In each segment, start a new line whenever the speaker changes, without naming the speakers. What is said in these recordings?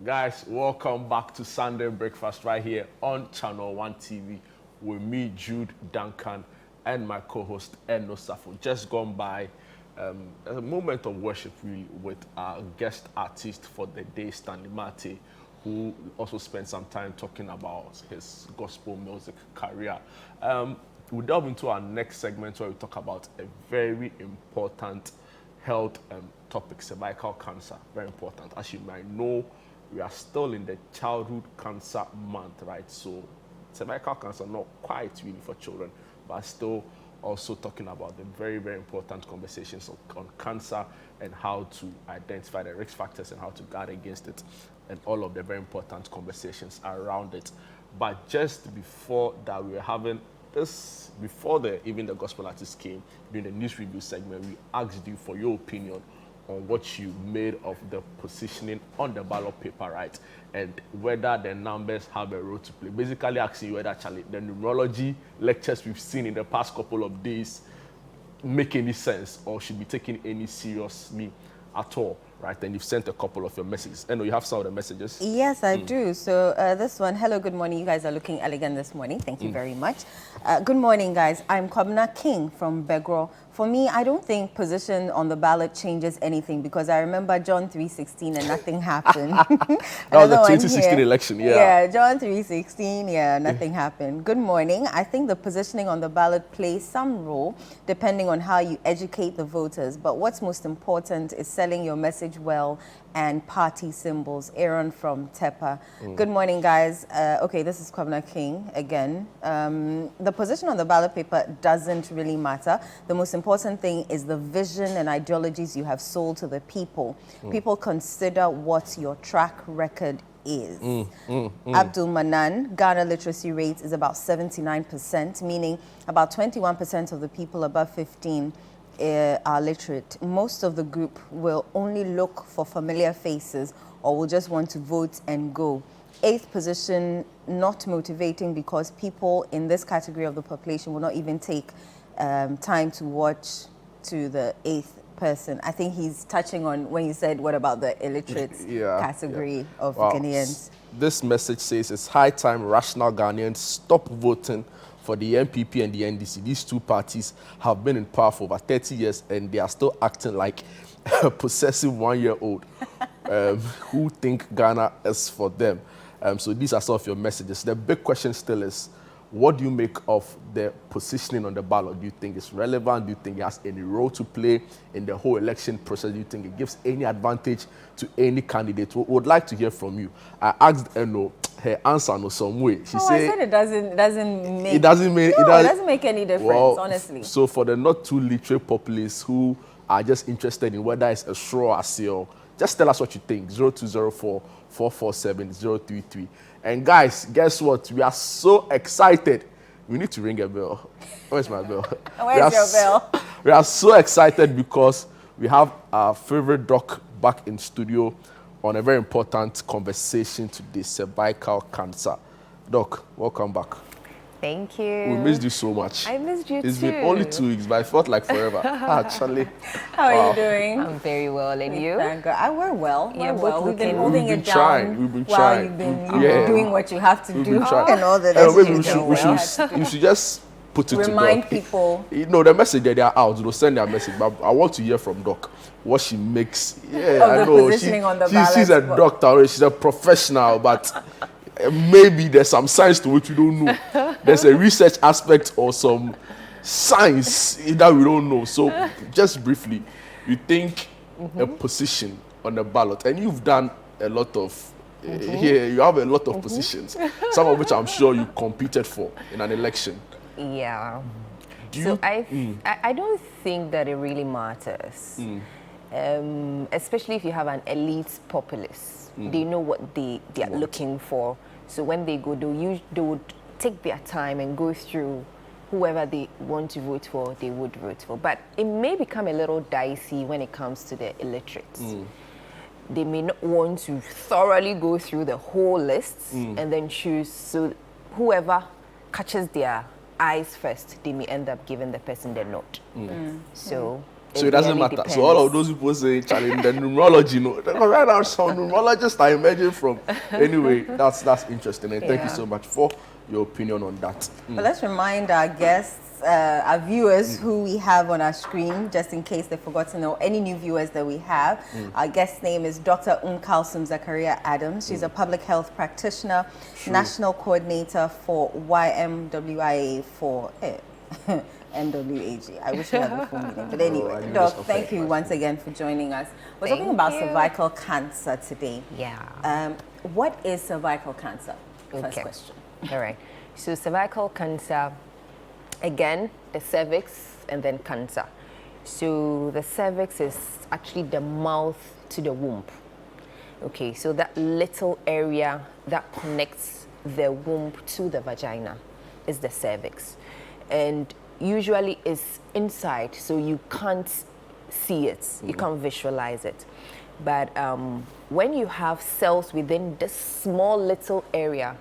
Guys, welcome back to Sunday Breakfast right here on ChannelOne TV with me, Jude Duncan, and my co-host, Eno Safo. Just gone by a moment of worship really with our guest artist for the day, Stanley Mate, who also spent some time talking about his gospel music career. We'll delve into our next segment where we talk about a very important health topic, cervical cancer. Very important. As you might know, we are still in the childhood cancer month, right? So cervical cancer, not quite really for children, but still also talking about the very, very important conversations on cancer and how to identify the risk factors and how to guard against it and all of the very important conversations around it. But just before that, we were having this, before even the gospel artist came, during the news review segment, we asked you for your opinion on what you made of the positioning on the ballot paper, right? And whether the numbers have a role to play. Basically asking you whether actually the numerology lectures we've seen in the past couple of days make any sense or should be taken any seriously at all, right? And you've sent a couple of your messages. And you have some of the messages?
Yes, I do. So this one, hello, good morning. You guys are looking elegant this morning. Thank you very much. Good morning, guys. I'm Kwabena King from Begro. For me, I don't think position on the ballot changes anything because I remember John 3:16 and nothing happened.
That was the 2016 election, yeah.
Yeah, John 3:16, yeah, nothing happened. Good morning. I think the positioning on the ballot plays some role depending on how you educate the voters. But what's most important is selling your message well and party symbols. Aaron from Tepa. Good morning, guys. Okay, this is Kwabena King again. The position on the ballot paper doesn't really matter. The most important thing is the vision and ideologies you have sold to the people. People consider what your track record is. Abdul Manan, Ghana literacy rate is about 79%, meaning about 21% of the people above 15 are literate. Most of the group will only look for familiar faces or will just want to vote and go. Eighth position, not motivating because people in this category of the population will not even take time to watch to the eighth person. I think he's touching on when you said, what about the illiterate category of Ghanaians?
This message says it's high time rational Ghanaians stop voting for the NPP and the NDC. These two parties have been in power for over 30 years and they are still acting like a possessive one-year-old who think Ghana is for them. So these are some of your messages. The big question still is, what do you make of the positioning on the ballot? Do you think it's relevant? Do you think it has any role to play in the whole election process? Do you think it gives any advantage to any candidate? We would like to hear from you. I asked Eno her answer in some way. She said
I said it doesn't make...
It doesn't
make any difference, honestly.
So for the not too literate populace who are just interested in whether it's a straw or a seal, just tell us what you think. 0204 447 033. And guys, guess what? We are so excited. We need to ring a bell. Where's my bell?
Where's your bell?
We are so excited because we have our favorite doc back in studio on a very important conversation today, cervical cancer. Doc, welcome back.
Thank you.
We missed you so much.
I missed you too.
It's been only 2 weeks, but I felt like forever. Actually.
How are you doing?
I'm very well, and you?
Thank God. We're well.
Yeah,
We've been
looking-
moving
We've
it
been
down
trying. We've been
while
trying.
you've been doing what you have to do
trying.
and all the
You should just put it
remind
to Doc.
people.
You know, the message that they are out, they'll send their message. But I want to hear from Doc what she makes. Yeah,
Of
I
the
know.
positioning on the ballot.
She's a doctor, she's a professional, but maybe there's some science to which we don't know. There's a research aspect or some science that we don't know. So just briefly, you think a position on the ballot, and you've done a lot of here, you have a lot of positions, some of which I'm sure you competed for in an election.
Yeah. I don't think that it really matters. Especially if you have an elite populace. They know what they are looking for. So when they go, they would take their time and go through whoever they want to vote for, they would vote for. But it may become a little dicey when it comes to the illiterates. They may not want to thoroughly go through the whole list and then choose. So whoever catches their eyes first, they may end up giving the person their note. So
So it doesn't
really
matter.
depends.
So all of those people say, Charlie, the numerology, no. Because right now, some numerologists are emerging from. Anyway, that's interesting. And thank you so much for your opinion on that.
But let's remind our guests, our viewers who we have on our screen, just in case they've forgotten, or any new viewers that we have. Our guest's name is Dr. Oum-Kalsoum Zakaria Adams. She's a public health practitioner, national coordinator for YMWIA for NWAG. I wish I had the full meaning. But anyway, Doc, thank you once again for joining us. We're talking about cervical cancer today.
Yeah.
What is cervical cancer? First question.
All right. So cervical cancer, again, the cervix and then cancer. So the cervix is actually the mouth to the womb. Okay, so that little area that connects the womb to the vagina is the cervix. And usually it's inside, so you can't see it, you can't visualize it. But when you have cells within this small little area,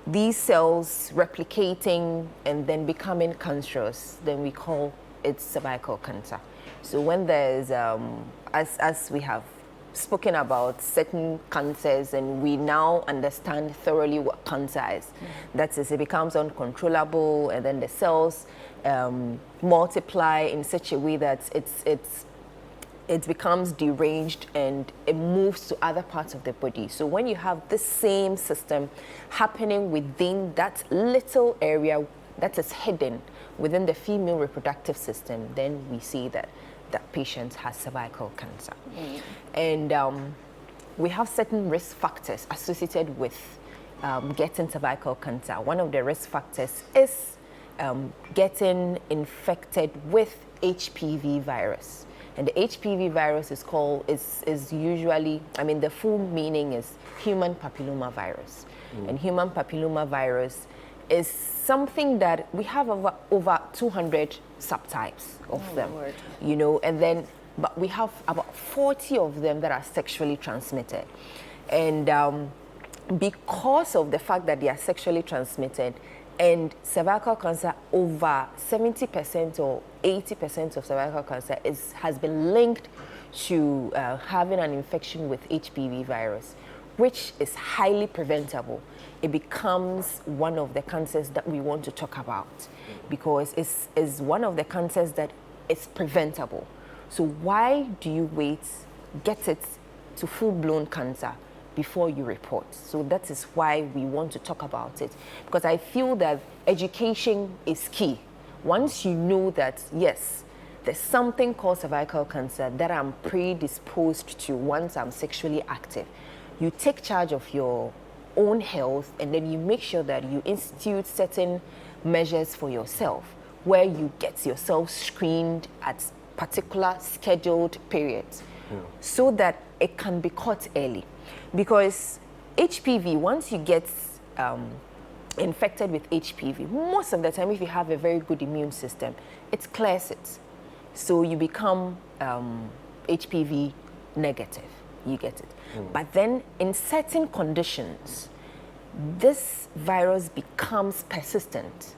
these cells replicating and then becoming cancerous, then we call it cervical cancer. So when there's, as we have spoken about certain cancers, and we now understand thoroughly what cancer is. That is, it becomes uncontrollable, and then the cells multiply in such a way that it becomes deranged and it moves to other parts of the body. So when you have the same system happening within that little area that is hidden within the female reproductive system, then we see that that patient has cervical cancer. And we have certain risk factors associated with getting cervical cancer. One of the risk factors is getting infected with HPV virus. And the HPV virus is usually, I mean, the full meaning is human papilloma virus. And human papilloma virus is something that we have over 200 subtypes of them, you know, and then, but we have about 40 of them that are sexually transmitted. And because of the fact that they are sexually transmitted, and cervical cancer, over 70% or 80% of cervical cancer has been linked to having an infection with HPV virus, which is highly preventable. It becomes one of the cancers that we want to talk about because it's one of the cancers that is preventable. So why do you wait, get it to full-blown cancer before you report? So that is why we want to talk about it, because I feel that education is key. Once you know that, yes, there's something called cervical cancer that I'm predisposed to once I'm sexually active, you take charge of your own health, and then you make sure that you institute certain measures for yourself where you get yourself screened at particular scheduled periods so that it can be caught early. Because HPV, once you get infected with HPV, most of the time, if you have a very good immune system, it clears it. So you become HPV negative, you get it. But then in certain conditions, this virus becomes persistent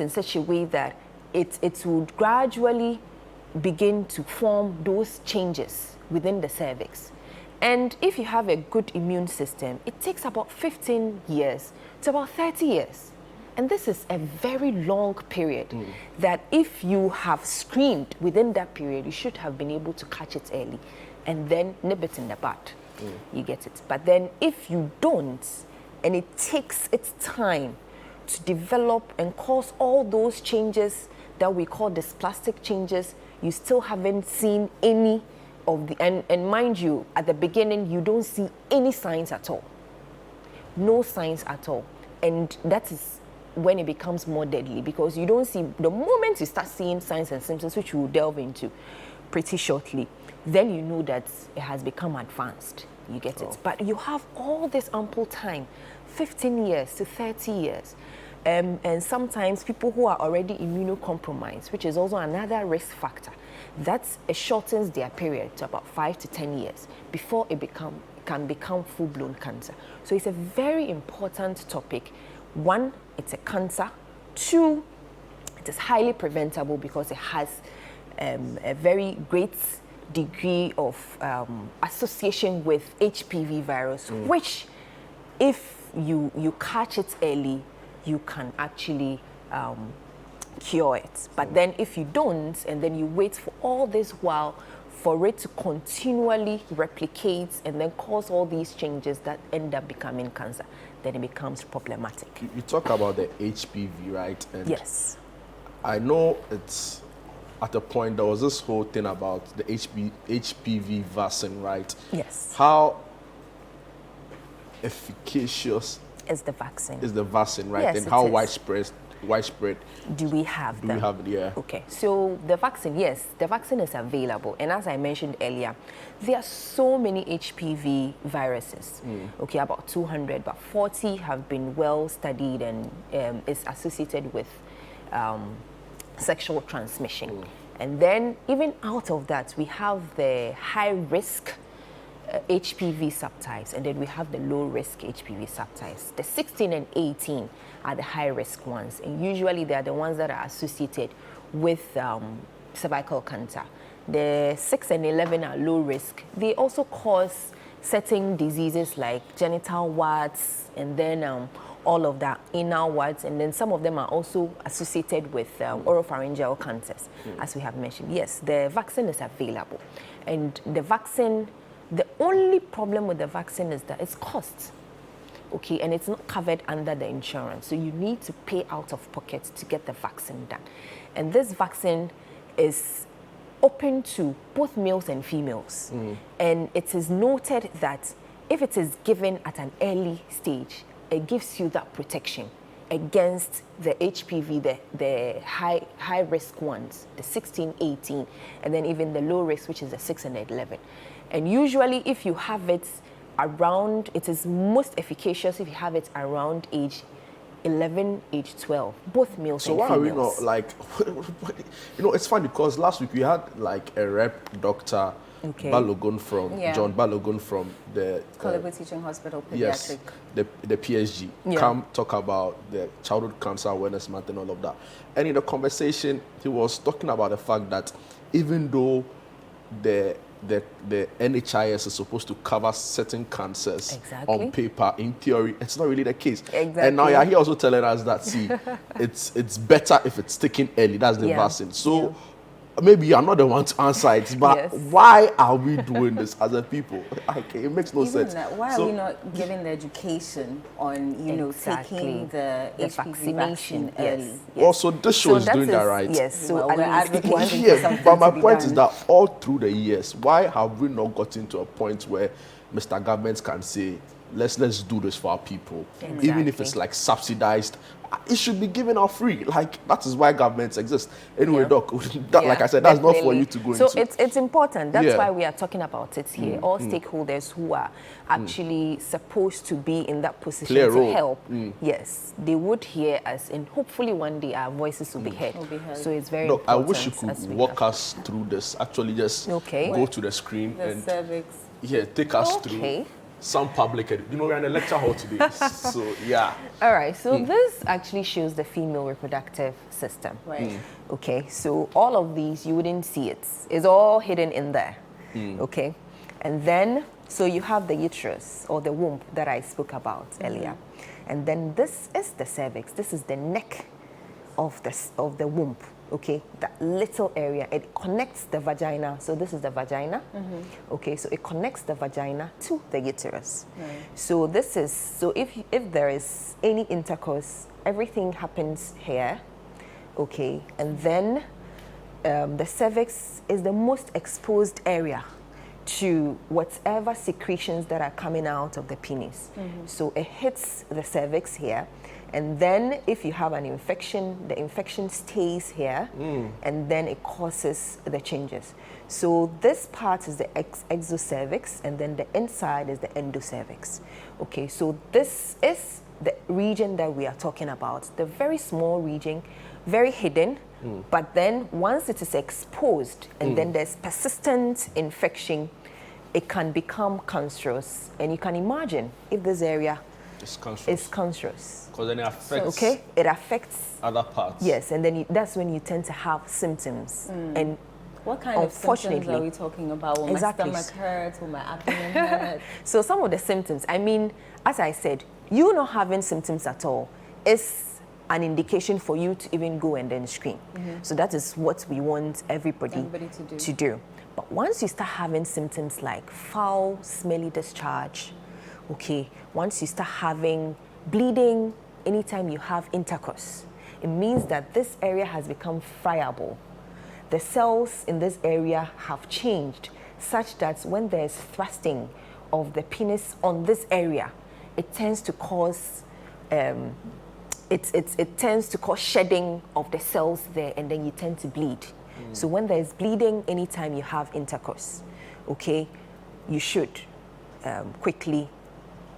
in such a way that it would gradually begin to form those changes within the cervix. And if you have a good immune system, it takes about 15 years to about 30 years. And this is a very long period that if you have screened within that period, you should have been able to catch it early and then nip it in the bud. You get it. But then if you don't, and it takes its time to develop and cause all those changes that we call dysplastic changes, you still haven't seen any of the, and mind you, at the beginning, you don't see any signs at all. No signs at all. And that is when it becomes more deadly, because you don't see, the moment you start seeing signs and symptoms, which we will delve into pretty shortly, then you know that it has become advanced. You get it. But you have all this ample time, 15 years to 30 years. And sometimes people who are already immunocompromised, which is also another risk factor, that shortens their period to about 5 to 10 years before it can become full-blown cancer. So it's a very important topic. One, it's a cancer. Two, it is highly preventable because it has a very great degree of association with HPV virus, which if you catch it early, you can actually cure it. But then if you don't, and then you wait for all this while for it to continually replicate and then cause all these changes that end up becoming cancer, then it becomes problematic.
You talk about the HPV, right? And
yes.
I know it's at a point there was this whole thing about the HPV vaccine, right?
Yes.
How efficacious
is the vaccine?
Is the vaccine, right?
Yes,
and how
is.
widespread
do we have them?
Do we have it, yeah.
Okay, so the vaccine, yes, the vaccine is available. And as I mentioned earlier, there are so many HPV viruses. Okay, about 200, but 40 have been well studied and is associated with sexual transmission. And then even out of that, we have the high risk HPV subtypes, and then we have the low risk HPV subtypes. The 16 and 18 are the high risk ones, and usually they are the ones that are associated with cervical cancer. The 6 and 11 are low risk. They also cause certain diseases like genital warts, and then all of that, anal warts, and then some of them are also associated with oropharyngeal cancers, as we have mentioned. Yes, the vaccine is available, and the vaccine, the only problem with the vaccine is that it's cost, okay, and it's not covered under the insurance. So you need to pay out of pocket to get the vaccine done. And this vaccine is open to both males and females. And it is noted that if it is given at an early stage, it gives you that protection against the HPV, the high risk ones, the 16, 18, and then even the low risk, which is the 6 and 11. And usually if you have it around, it is most efficacious if you have it around age 11, age 12, both males and females.
So why are we not like, you know, it's funny because last week we had like a rep, Dr. Balogun from, John Balogun from the
Colombo Teaching Hospital Pediatric.
Yes, the PSG, come talk about the Childhood Cancer Awareness Month and all of that. And in the conversation, he was talking about the fact that even though the NHIS is supposed to cover certain cancers on paper, in theory, it's not really the case. And now you're here also telling us that, see, it's better if it's taken early. That's the vaccine. So maybe you're not the one to answer it, but why are we doing this as a people? Like, it makes no sense.
Why are we not giving the education on, you know, taking the HPV vaccine early?
Also, this show is doing that, right?
Yes. So
we're advocating for something
but my
to be
point
done.
is that all through the years, why have we not gotten to a point where Mr. Government can say, let's do this for our people, even if it's like subsidized? It should be given out free. Like, that is why governments exist. Anyway, Doc, like I said, that's not for you to go into.
So it's important. That's why we are talking about it here. All stakeholders who are actually supposed to be in that position to help, yes, they would hear us, and hopefully one day our voices will be heard. So it's very important.
I wish you could walk us through this. Actually, just go to the screen
the
and
cervix.
Take us through some public, you know, we're in a lecture hall today. So
all right, so this actually shows the female reproductive system. Okay, so all of these, you wouldn't see it. It's all hidden in there. Okay, and then so you have the uterus or the womb that I spoke about earlier, and then this is the cervix. This is the neck of the womb. Okay, that little area, it connects the vagina. So this is the vagina. Okay, so it connects the vagina to the uterus. So this is, so if there is any intercourse, everything happens here. Okay, and then the cervix is the most exposed area to whatever secretions that are coming out of the penis. So it hits the cervix here. And then if you have an infection, the infection stays here, and then it causes the changes. So this part is the exocervix, and then the inside is the endocervix. Okay, so this is the region that we are talking about. The very small region, very hidden, but then once it is exposed, and then there's persistent infection, it can become cancerous. And you can imagine if this area is cancerous.
Because then it affects
it affects
other parts.
Yes, and then that's when you tend to have symptoms. And
What kind of symptoms are we talking about? Will my stomach hurt? Will my abdomen hurt?
So some of the symptoms, I mean, as I said, you not having symptoms at all is an indication for you to even go and then screen. So that is what we want everybody to do. But once you start having symptoms like foul, smelly discharge, okay, once you start having bleeding anytime you have intercourse, it means that this area has become friable. The cells in this area have changed such that when there's thrusting of the penis on this area, it tends to cause it tends to cause shedding of the cells there, and then you tend to bleed. So when there's bleeding anytime you have intercourse, okay, you should quickly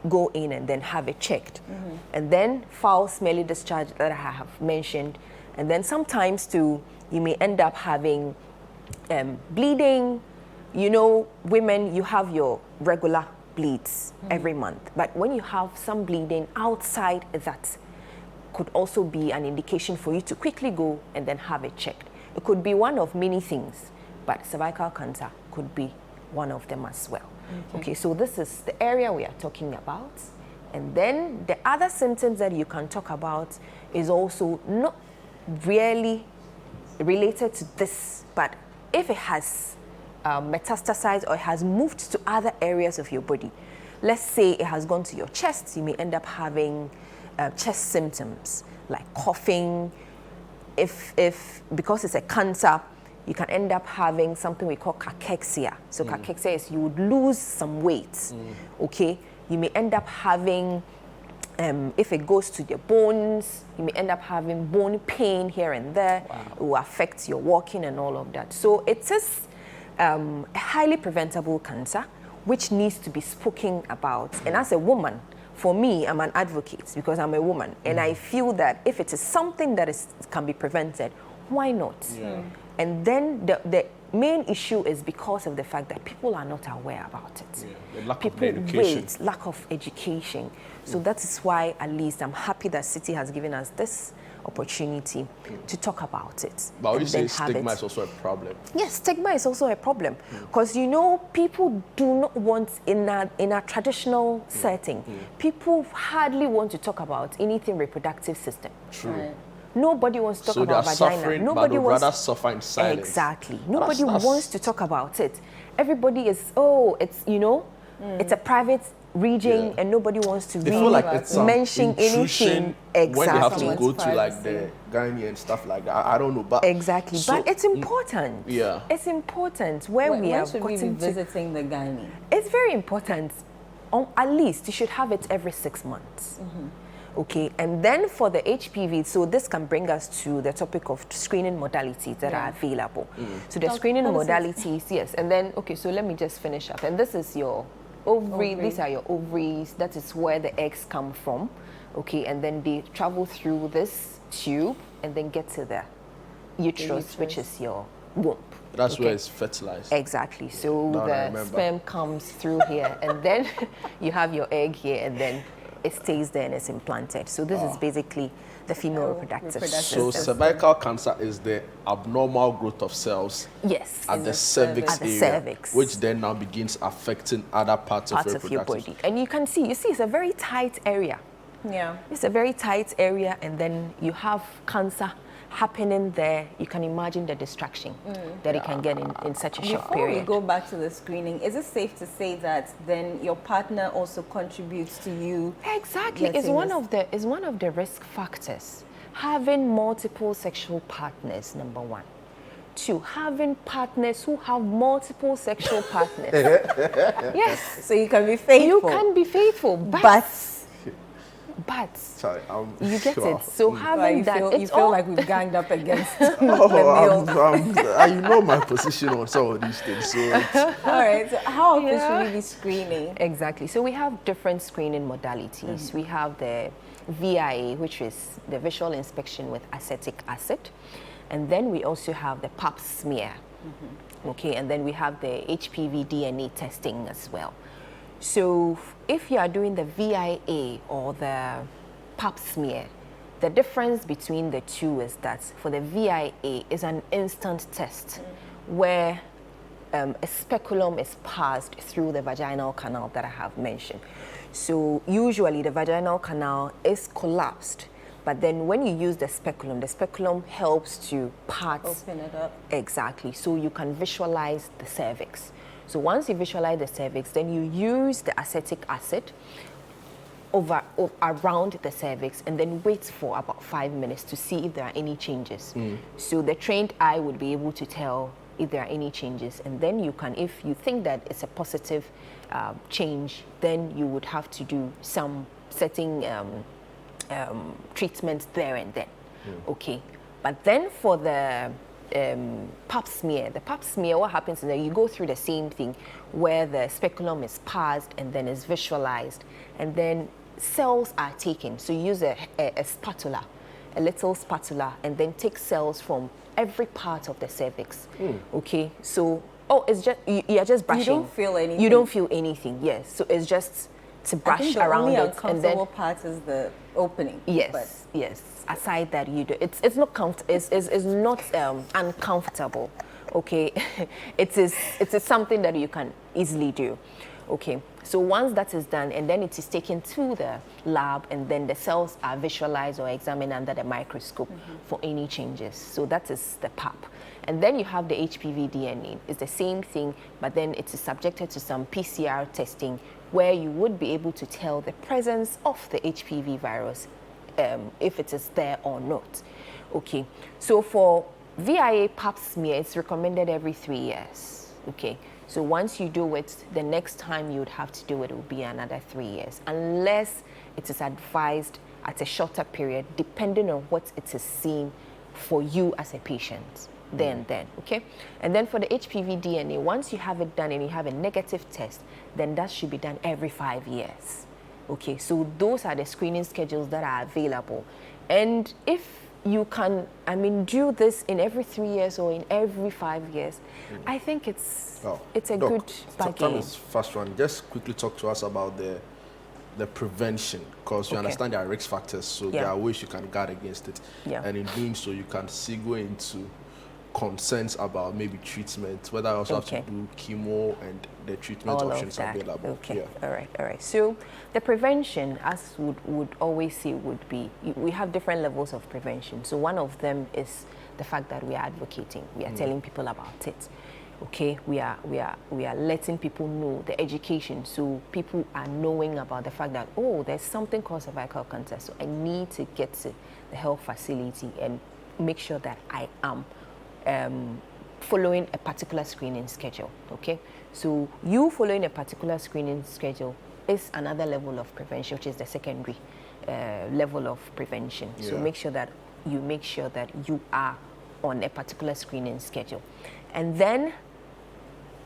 go in and then have it checked. And then foul, smelly discharge that I have mentioned, and then sometimes too, you may end up having bleeding. You know, women, you have your regular bleeds every month, but when you have some bleeding outside that, could also be an indication for you to quickly go and then have it checked. It could be one of many things, but cervical cancer could be one of them as well. Okay, so this is the area we are talking about. And then the other symptoms that you can talk about is also not really related to this, but if it has metastasized or it has moved to other areas of your body, let's say it has gone to your chest, you may end up having chest symptoms like coughing. If because it's a cancer, you can end up having something we call cachexia. So cachexia is you would lose some weight. Okay, you may end up having if it goes to the bones, you may end up having bone pain here and there. It will affect your walking and all of that. So it is a highly preventable cancer which needs to be spoken about. And as a woman, for me, I'm an advocate because I'm a woman, and I feel that if it is something that can be prevented, why not? And then the main issue is because of the fact that people are not aware about it.
The lack of education.
Lack of education. So that is why, at least, I'm happy that City has given us this opportunity to talk about it.
But you say stigma is also a problem.
Yes, stigma is also a problem because you know people do not want in a traditional setting. People hardly want to talk about anything reproductive system.
True.
Right.
Nobody wants to talk about vagina.
Suffering,
Nobody
wants rather suffer in silence.
Exactly. Nobody wants to talk about it. Everybody is it's it's a private region and nobody wants to
they feel like it's
mention anything. Exactly.
When they have to go to like the gynae and stuff like that. I don't know, but
exactly. So, but it's important.
Yeah,
it's important when we are
should we be visiting the gynae?
It's very important. At least you should have it every 6 months. Okay, and then for the HPV, so this can bring us to the topic of screening modalities that are available. So the screening modalities, yes, and then, okay, so let me just finish up. And this is your ovary, these are your ovaries, that is where the eggs come from, okay, and then they travel through this tube and then get to the uterus, which is your womb.
That's where it's fertilized.
Exactly, so the sperm comes through here, and then you have your egg here, and then it stays there and it's implanted. So this is basically the female reproductive system.
So cervical cancer is the abnormal growth of cells at the cervix area, which then now begins affecting other parts of
your body. And you can see, it's a very tight area.
Yeah.
It's a very tight area, and then you have cancer happening there. You can imagine the distraction that it can get in such a short period.
Before we go back to the screening, is it safe to say that then your partner also contributes to you?
Exactly, it's one of the risk factors. Having multiple sexual partners, number one. 2, having partners who have multiple sexual partners. Yes.
So you can be faithful.
You can be faithful, but
sorry,
you get it. So having
you feel like we've ganged up against
you know my position on some of these things. So
all right. So how often should we be screening?
Exactly. So we have different screening modalities. We have the VIA, which is the visual inspection with acetic acid, and then we also have the pap smear. Okay, and then we have the HPV DNA testing as well. So if you are doing the VIA or the pap smear, the difference between the two is that for the VIA is an instant test where a speculum is passed through the vaginal canal that I have mentioned. So usually the vaginal canal is collapsed, but then when you use the speculum helps to part.
Open it up.
Exactly. So you can visualize the cervix. So once you visualize the cervix, then you use the acetic acid around the cervix and then wait for about 5 minutes to see if there are any changes. So the trained eye would be able to tell if there are any changes, and then you can, if you think that it's a positive change, then you would have to do some setting treatments there and then. Okay, but then for the pap smear, what happens is that you go through the same thing where the speculum is passed and then is visualized, and then cells are taken. So you use a spatula, a little spatula, and then take cells from every part of the cervix. Okay, so it's just you are just brushing.
You don't feel anything.
You don't feel anything. Yes, so it's just to brush
I think the
around
only
it, and then
uncomfortable part is the opening.
yes,
but
yes. Aside that, you do it's not it's not uncomfortable. Okay, it is something that you can easily do. Okay, so once that is done, and then it is taken to the lab, and then the cells are visualized or examined under the microscope for any changes. So that is the PAP. And then you have the HPV DNA. It's the same thing, but then it is subjected to some PCR testing where you would be able to tell the presence of the HPV virus, if it is there or not. Okay, so for VIA pap smear, it's recommended every 3 years. Okay, so once you do it, the next time you would have to do it will be another 3 years, unless it is advised at a shorter period, depending on what it is seen for you as a patient. Then, okay? And then for the HPV DNA, once you have it done and you have a negative test, then that should be done every 5 years. Okay, so those are the screening schedules that are available. And if you can, do this in every 3 years or in every 5 years, I think it's a
Doc,
good bargain.
Time is fast one. Just quickly talk to us about the prevention, because you understand there are risk factors, so there are ways you can guard against it. And in doing so, you can segue into concerns about maybe treatment, whether I also have to do chemo and the treatment options available.
Okay, all right. So the prevention, as would always say, would be, we have different levels of prevention. So one of them is the fact that we are advocating, we are telling people about it. Okay, we are letting people know, the education, so people are knowing about the fact that, oh, there's something called cervical cancer, so I need to get to the health facility and make sure that I am following a particular screening schedule. Okay, so you following a particular screening schedule is another level of prevention, which is the secondary level of prevention. So make sure that you are on a particular screening schedule, and then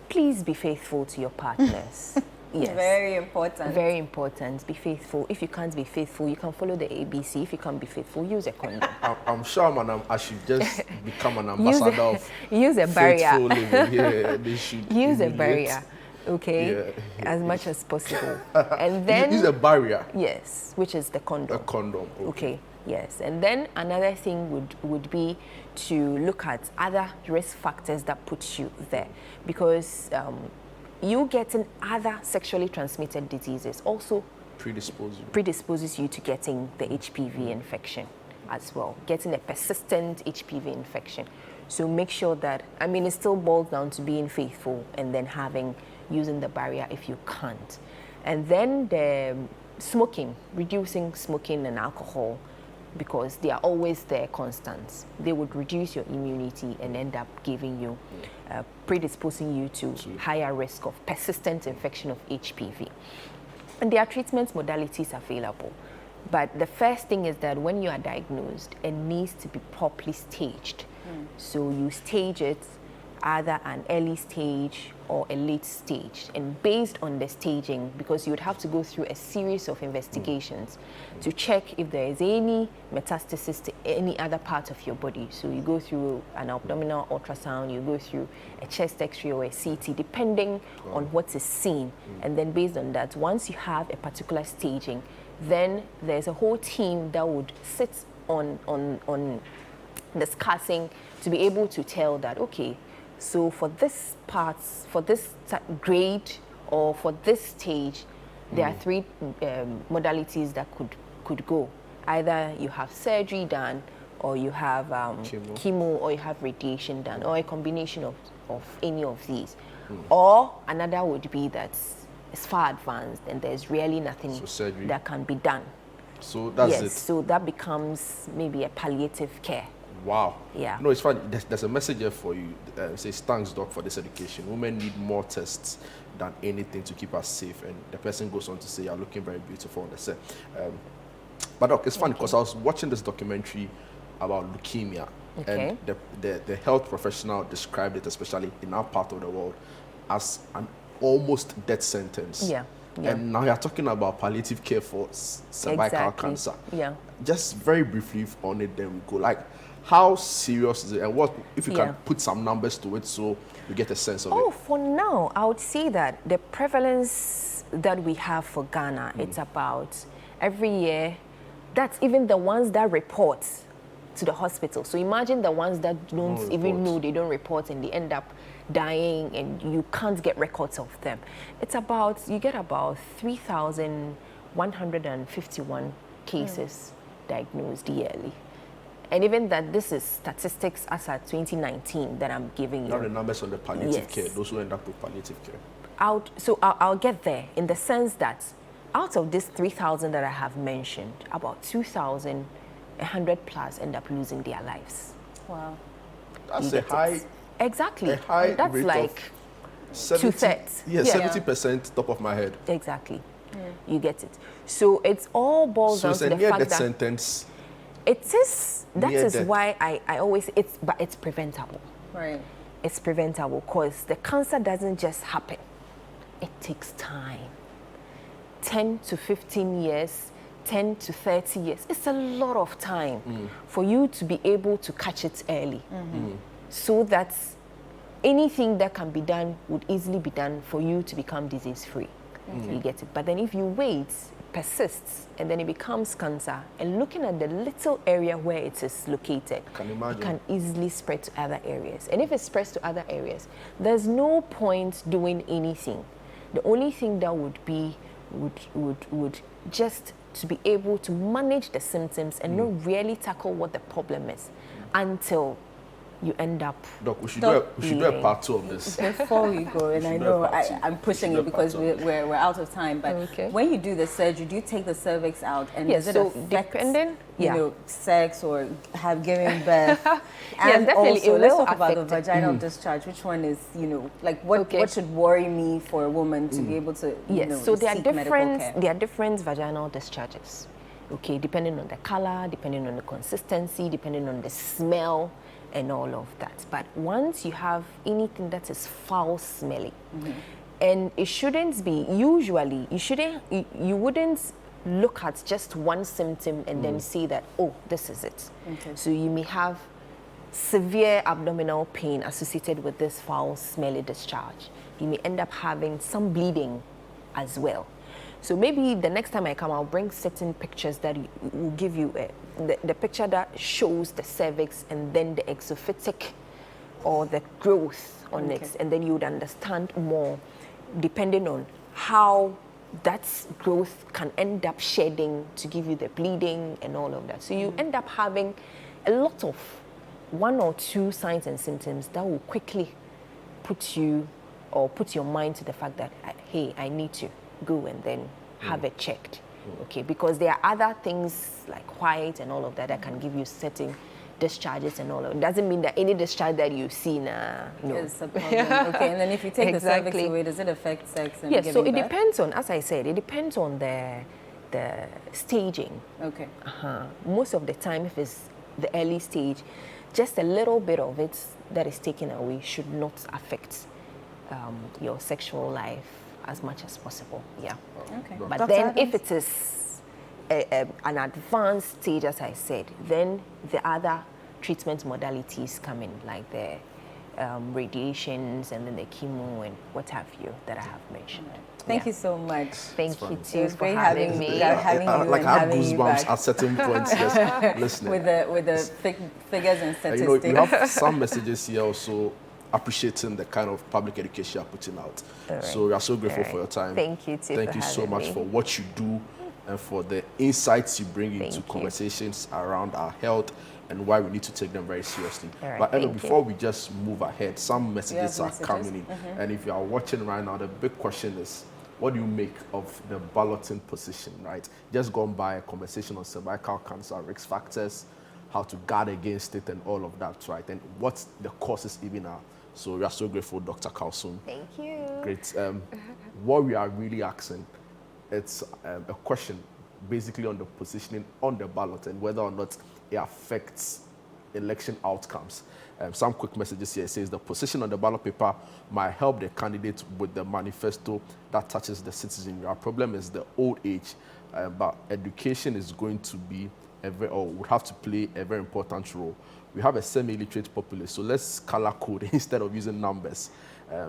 please be faithful to your partners. Yes.
Very important.
Very important. Be faithful. If you can't be faithful, you can follow the ABC. If you can't be faithful, use a condom.
I'm sure I should just become an ambassador of
use a barrier.
Yeah, they should
use a barrier. Okay, as much as possible. And then
use a barrier.
Yes, which is the condom.
A condom.
Okay. Yes, and then another thing would be to look at other risk factors that put you there, because you getting other sexually transmitted diseases also predisposes you to getting the HPV infection as well, getting a persistent HPV infection. So make sure that, it still boils down to being faithful and then using the barrier if you can't. And then the smoking, reducing smoking and alcohol, because they are always there constants. They would reduce your immunity and end up giving you, predisposing you to higher risk of persistent infection of HPV. And there are treatment modalities available. But the first thing is that when you are diagnosed, it needs to be properly staged. So you stage it either an early stage or a late stage, and based on the staging, because you would have to go through a series of investigations to check if there is any metastasis to any other part of your body. So you go through an abdominal ultrasound, you go through a chest x-ray or a CT, depending on what is seen. And then based on that, once you have a particular staging, then there's a whole team that would sit on discussing to be able to tell that, okay, So for this grade or for this stage, there are three modalities that could go. Either you have surgery done, or you have chemo, or you have radiation done, or a combination of any of these. Or another would be that it's far advanced and there's really nothing that can be done.
So that's it.
So that becomes maybe a palliative care.
Wow.
Yeah.
No, it's funny. There's a message here for you. It says, thanks, Doc, for this education. Women need more tests than anything to keep us safe. And the person goes on to say, you're looking very beautiful on the set. But Doc, it's funny because I was watching this documentary about leukemia.
Okay.
And the health professional described it, especially in our part of the world, as an almost death sentence.
Yeah. Yeah.
And now you're talking about palliative care for cervical cancer.
Yeah.
Just very briefly on it, then we go. Like, how serious is it? And what, if you can put some numbers to it so you get a sense of it?
Oh, for now, I would say that the prevalence that we have for Ghana, it's about every year, that's even the ones that report to the hospital. So imagine the ones that don't even know, they don't report, and they end up dying and you can't get records of them. It's about, you get about 3,151 cases diagnosed yearly. And even that, this is statistics as at 2019 that I'm giving you.
Not the numbers on the palliative care, those who end up with palliative care.
I'll get there in the sense that out of this 3,000 that I have mentioned, about 2,100 plus end up losing their lives.
Wow.
That's a high...
Exactly.
A high
that's
rate
like
of 2/3. Yeah, 70% top of my head.
Exactly. You get it. So it's all boils down to the fact that
sentence.
It is. That is
death.
why I always but it's preventable.
Right.
It's preventable because the cancer doesn't just happen. It takes time. 10 to 15 years, 10 to 30 years. It's a lot of time for you to be able to catch it early. So that anything that can be done would easily be done for you to become disease-free. You get it. But then if you wait, it persists, and then it becomes cancer, and looking at the little area where it is located, it can easily spread to other areas. And if it spreads to other areas, there's no point doing anything. The only thing that would be, would just to be able to manage the symptoms and not really tackle what the problem is until you end up.
Doc, we should do a part 2 of this.
Before we go, and I know I'm pushing it because we're out of time, but when you do the surgery, do you take the cervix out, and does it affect you know, sex or have given birth? And
definitely.
also, let's talk about the vaginal discharge. Which one is, you know, like what should worry me for a woman to be able to, you know,
so there
seek medical care?
are different vaginal discharges. Okay, depending on the color, depending on the consistency, depending on the smell, and all of that. But once you have anything that is foul smelling, and it shouldn't be, usually you wouldn't look at just one symptom and then say that, oh, this is it. So you may have severe abdominal pain associated with this foul smelly discharge. You may end up having some bleeding as well. So maybe the next time I come, I'll bring certain pictures that will give you the picture that shows the cervix and then the exophytic or the growth on it. And then you would understand more depending on how that growth can end up shedding to give you the bleeding and all of that. So you end up having a lot of 1 or 2 signs and symptoms that will quickly put you or put your mind to the fact that, hey, I need to go and then have it checked. Okay, because there are other things like white and all of that that can give you certain discharges and all of it. Doesn't mean that any discharge that you see no.
Is a problem. Okay, and then if you take the cervix away, does it affect sex and
yes, so it
birth?
depends on, as I said, it depends on the staging.
Okay.
Most of the time, if it's the early stage, just a little bit of it that is taken away should not affect your sexual life as much as possible. Yeah.
Okay.
But
Dr.
then
Adams?
if it is an advanced stage, as I said, then the other treatment modalities come in, like the radiations and then the chemo and what have you that I have mentioned.
Thank you so much.
Thank you too
It was
for
great
having me.
having you
Like
and
I have
having you
goosebumps
back.
at certain points just listening.
With the figures and
And
statistics.
you know, you have some messages here also appreciating the kind of public education you're putting out.
Right.
So we are so grateful for your time.
Thank you too.
Thank you so much for what you do and for the insights you bring into conversations around our health and why we need to take them very seriously. But Emma, before we just move ahead, some messages are coming in. And if you are watching right now, the big question is, what do you make of the balloting position, right? Just gone by a conversation on cervical cancer, risk factors, how to guard against it and all of that, right? And what the causes even are. So we are so grateful, Dr. Kalsoum.
Thank you.
Great. What we are really asking, it's a question basically on the positioning on the ballot and whether or not it affects election outcomes. Some quick messages here. It says the position on the ballot paper might help the candidate with the manifesto that touches the citizenry. Our problem is the old age, but education is going to be would have to play a very important role. We have a semi-literate populace, so let's color code instead of using numbers.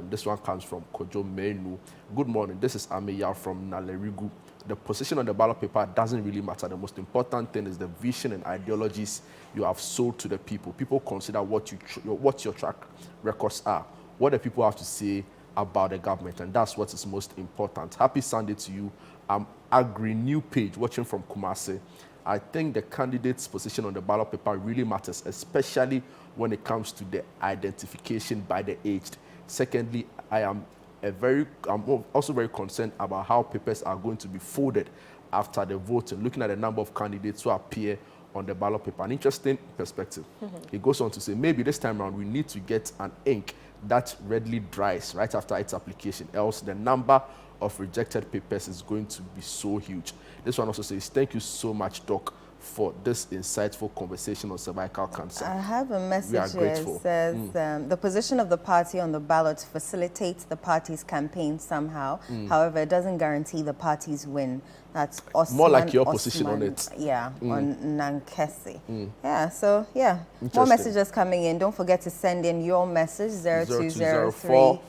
This one comes from Kojo Menu. Good morning, this is Ameya from Nalerigu. The position on the ballot paper doesn't really matter. The most important thing is the vision and ideologies you have sold to the people. People consider what your track records are, what the people have to say about the government, and that's what is most important. Happy Sunday to you. I'm Agri New Page, watching from Kumasi. I think the candidate's position on the ballot paper really matters, especially when it comes to the identification by the aged. Secondly, I'm also very concerned about how papers are going to be folded after the voting, looking at the number of candidates who appear on the ballot paper. An interesting perspective. He goes on to say, maybe this time around we need to get an ink that readily dries right after its application, else the number of rejected papers is going to be so huge. This one also says, thank you so much, Doc, for this insightful conversation on cervical cancer.
I have a message here. It says, the position of the party on the ballot facilitates the party's campaign somehow. However, it doesn't guarantee the party's win. That's Osman,
more like your position on it.
Yeah, on Nankesi. Yeah, so yeah, more messages coming in. Don't forget to send in your message, 0203